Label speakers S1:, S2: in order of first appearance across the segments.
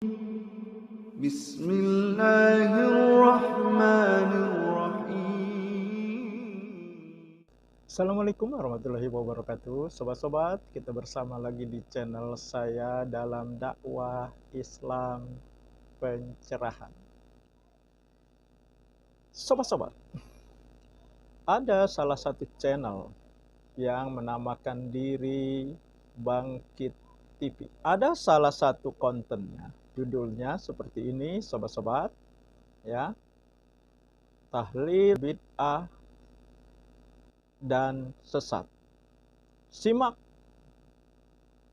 S1: Bismillahirrahmanirrahim. Assalamualaikum warahmatullahi wabarakatuh. Sobat-sobat, kita bersama lagi di channel saya dalam dakwah Islam pencerahan. Sobat-sobat, ada salah satu channel yang menamakan diri Bangkit TV. Ada salah satu kontennya, judulnya seperti ini, sobat-sobat, ya. Tahlil bid'ah dan sesat. Simak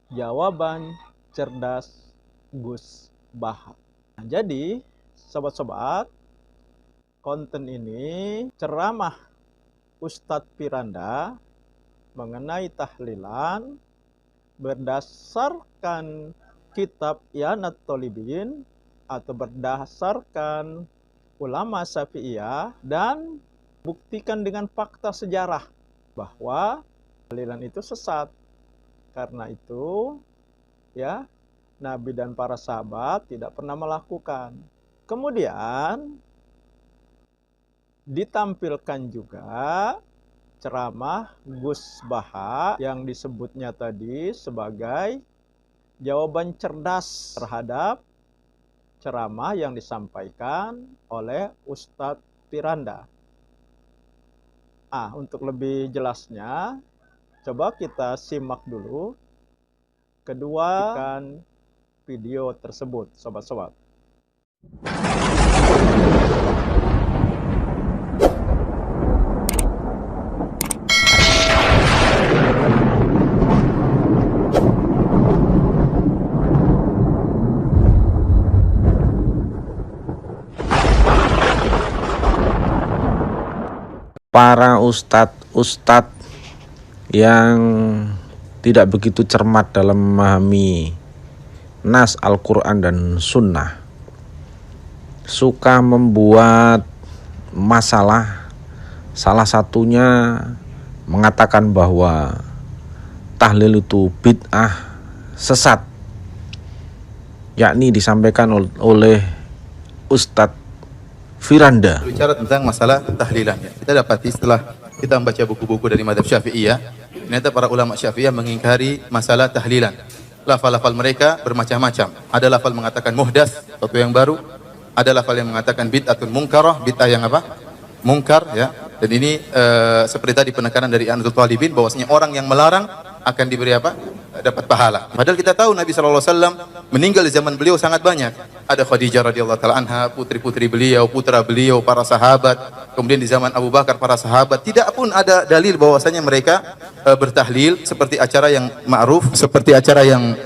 S1: jawaban cerdas Gus Baha. Nah, jadi, sobat-sobat, konten ini ceramah Ustadz Firanda mengenai tahlilan berdasarkan kitab I'anat Thalibin atau berdasarkan ulama Syafi'iyah dan buktikan dengan fakta sejarah bahwa tahlilan itu sesat. Karena itu ya, Nabi dan para sahabat tidak pernah melakukan. Kemudian ditampilkan juga ceramah Gus Baha yang disebutnya tadi sebagai jawaban cerdas terhadap ceramah yang disampaikan oleh Ustadz Firanda. Untuk lebih jelasnya, coba kita simak dulu kedua video tersebut, sobat-sobat.
S2: Para ustadz yang tidak begitu cermat dalam memahami nas Al-Quran dan Sunnah suka membuat masalah. Salah satunya mengatakan bahwa tahlil itu bid'ah sesat, yakni disampaikan oleh Ustadz Firanda.
S3: Bicara tentang masalah tahlilannya, kita dapati setelah kita membaca buku-buku dari mazhab Syafi'iyah, ternyata para ulama Syafi'iyah mengingkari masalah tahlilan. Lafal-lafal mereka bermacam-macam. Ada lafal mengatakan muhdats, sesuatu yang baru. Ada lafal yang mengatakan bid'atun munkarah, bid'ah yang apa? Mungkar, ya. Dan ini seperti tadi penekanan dari I'anat Thalibin bahwasanya orang yang melarang akan diberi apa? Dapat pahala. Padahal kita tahu Nabi SAW meninggal di zaman beliau sangat banyak. Ada Khadijah radhiyallahu taala anha, putri-putri beliau, putra beliau, para sahabat. Kemudian di zaman Abu Bakar para sahabat. Tidak pun ada dalil bahwasanya mereka bertahlil seperti acara yang ma'ruf, seperti acara yang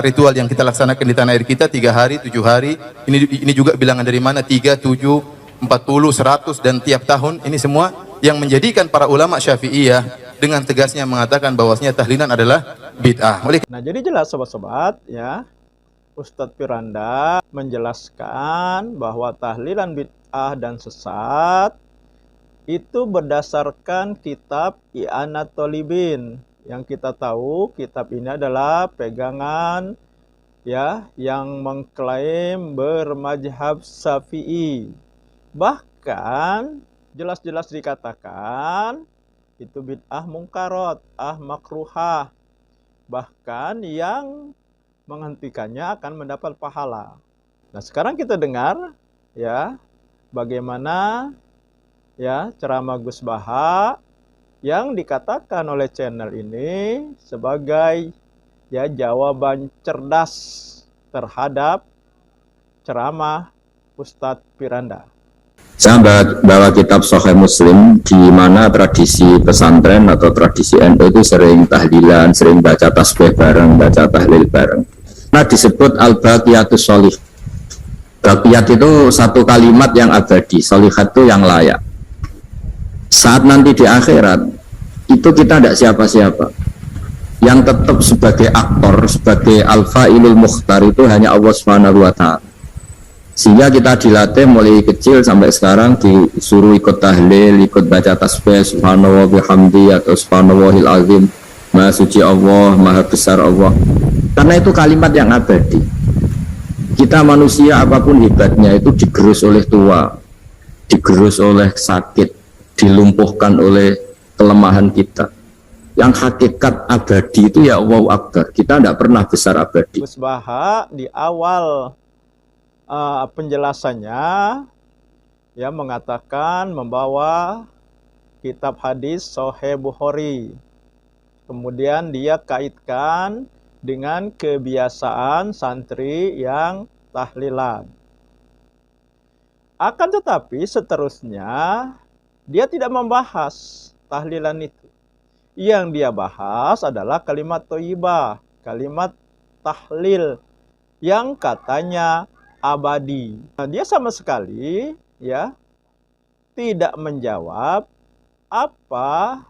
S3: ritual yang kita laksanakan di tanah air kita 3 hari, 7 hari. Ini juga bilangan dari mana? 3, 7, 40, 100 dan tiap tahun. Ini semua yang menjadikan para ulama Syafi'iyah dengan tegasnya mengatakan bahwasanya tahlilan adalah bid'ah.
S1: Nah, jadi jelas sobat-sobat ya, Ustadz Firanda menjelaskan bahwa tahlilan bid'ah dan sesat itu berdasarkan kitab I'anat Thalibin. Yang kita tahu kitab ini adalah pegangan ya yang mengklaim bermazhab Syafi'i. Bahkan jelas-jelas dikatakan itu bid'ah mungkarat, makruhah. Bahkan yang menghentikannya akan mendapat pahala. Nah, sekarang kita dengar ya bagaimana ya ceramah Gus Baha yang dikatakan oleh channel ini sebagai ya jawaban cerdas terhadap ceramah Ustadz Firanda.
S4: Saya bawa kitab Sahih Muslim, di mana tradisi pesantren atau tradisi NU itu sering tahlilan, sering baca tasbih bareng, baca tahlil bareng. Nah, disebut al-baqiyatus sholih. Baqiyat itu satu kalimat yang abadi, sholihat itu yang layak. Saat nanti di akhirat itu kita tidak siapa-siapa. Yang tetap sebagai aktor, sebagai al-fa'ilul mukhtar itu hanya Allah Subhanahu wa ta'ala. Sehingga kita dilatih mulai kecil sampai sekarang disuruh ikut tahlil, ikut baca tasbih subhanallah bihamdi atau subhanallahil azim, maha suci Allah, maha besar Allah. Karena itu kalimat yang abadi. Kita manusia apapun hebatnya itu digerus oleh tua, digerus oleh sakit, dilumpuhkan oleh kelemahan kita. Yang hakikat abadi itu ya Allahu Akbar. Kita tidak pernah besar abadi.
S1: Gus Baha di awal penjelasannya ya mengatakan membawa kitab hadis Sahih Bukhari. Kemudian dia kaitkan dengan kebiasaan santri yang tahlilan. Akan tetapi seterusnya dia tidak membahas tahlilan itu. Yang dia bahas adalah kalimat thayyibah, kalimat tahlil yang katanya abadi. Nah, dia sama sekali ya tidak menjawab apa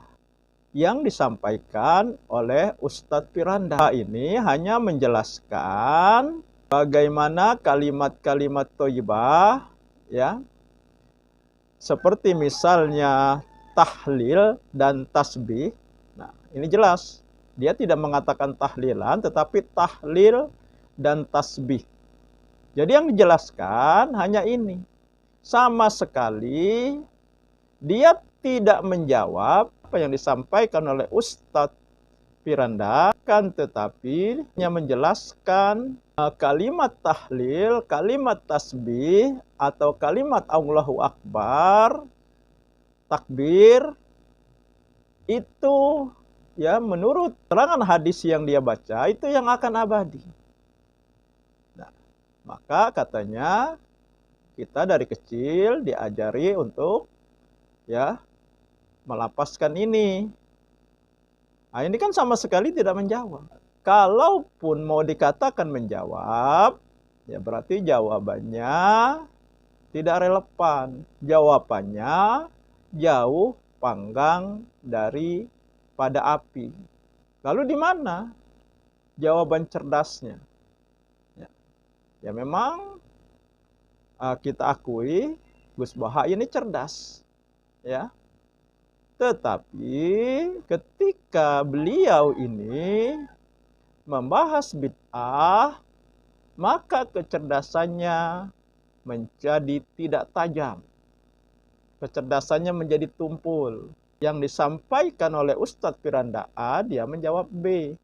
S1: yang disampaikan oleh Ustadz Firanda. Ini hanya menjelaskan bagaimana kalimat-kalimat thayyibah ya, seperti misalnya tahlil dan tasbih. Nah, ini jelas dia tidak mengatakan tahlilan tetapi tahlil dan tasbih. Jadi yang dijelaskan hanya ini. Sama sekali dia tidak menjawab apa yang disampaikan oleh Ustadz Firanda, kan tetapi hanya menjelaskan kalimat tahlil, kalimat tasbih, atau kalimat Allahu Akbar, takbir, itu ya menurut terangan hadis yang dia baca, itu yang akan abadi. Nah, maka katanya kita dari kecil diajari untuk ya melapaskan ini. Nah, ini kan sama sekali tidak menjawab. Kalaupun mau dikatakan menjawab, ya berarti jawabannya tidak relevan. Jawabannya jauh panggang daripada api. Lalu di mana jawaban cerdasnya? Ya memang kita akui Gus Baha ini cerdas. Ya. Tetapi ketika beliau ini membahas bid'ah, maka kecerdasannya menjadi tidak tajam. Kecerdasannya menjadi tumpul. Yang disampaikan oleh Ustadz Firanda A, dia menjawab B.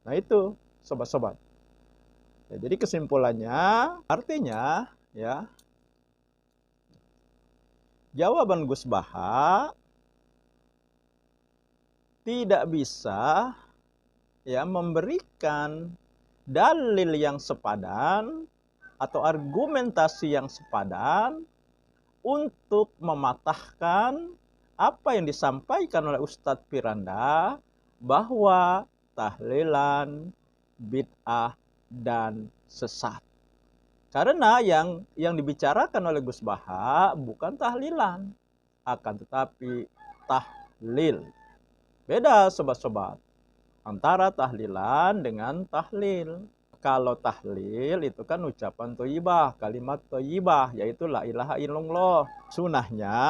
S1: Nah itu, sobat-sobat. Ya, jadi kesimpulannya, artinya ya, jawaban Gus Baha tidak bisa ya memberikan dalil yang sepadan atau argumentasi yang sepadan untuk mematahkan apa yang disampaikan oleh Ustadz Firanda bahwa tahlilan bid'ah dan sesat. Karena yang dibicarakan oleh Gus Baha bukan tahlilan, akan tetapi tahlil. Beda sobat-sobat antara tahlilan dengan tahlil. Kalau tahlil itu kan ucapan thayyibah, kalimat thayyibah, yaitu la ilaha illallah. Sunahnya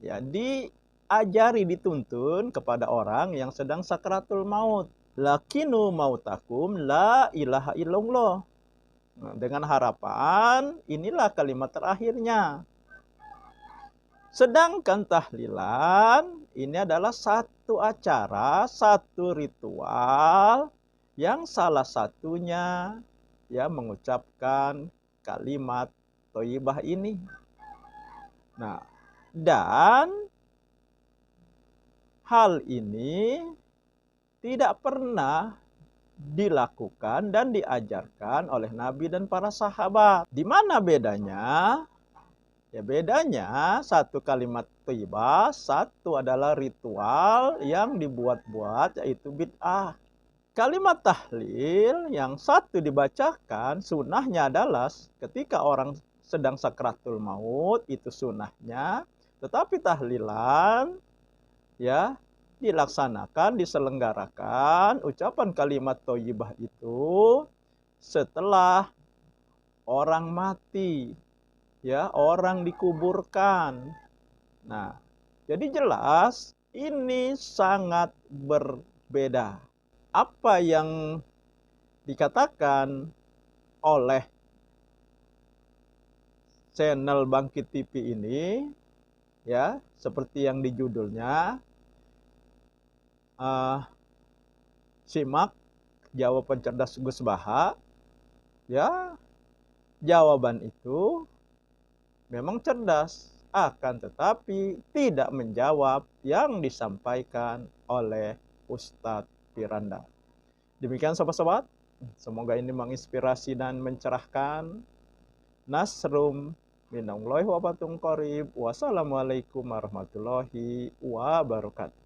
S1: ya diajari, dituntun kepada orang yang sedang sakratul maut. Lakinu mautakum la ilaha illallah. Nah, dengan harapan inilah kalimat terakhirnya. Sedangkan tahlilan ini adalah satu acara, satu ritual yang salah satunya ya mengucapkan kalimat thayyibah ini. Nah, dan hal ini tidak pernah dilakukan dan diajarkan oleh Nabi dan para sahabat. Di mana bedanya? Ya bedanya satu kalimat thayyibah, satu adalah ritual yang dibuat-buat yaitu bid'ah. Kalimat tahlil yang satu dibacakan sunnahnya adalah ketika orang sedang sakratul maut, itu sunnahnya. Tetapi tahlilan ya dilaksanakan, diselenggarakan ucapan kalimat thayyibah itu setelah orang mati, ya, orang dikuburkan. Nah, jadi jelas ini sangat berbeda. Apa yang dikatakan oleh channel Bangkit TV ini, ya, seperti yang di judulnya, simak jawaban cerdas Gus Baha. Ya, jawaban itu memang cerdas, akan tetapi tidak menjawab yang disampaikan oleh Ustadz Firanda. Demikian sobat-sobat, semoga ini menginspirasi dan mencerahkan. Nasrum minallahi wa barakatuh. Wassalamualaikum warahmatullahi wabarakatuh.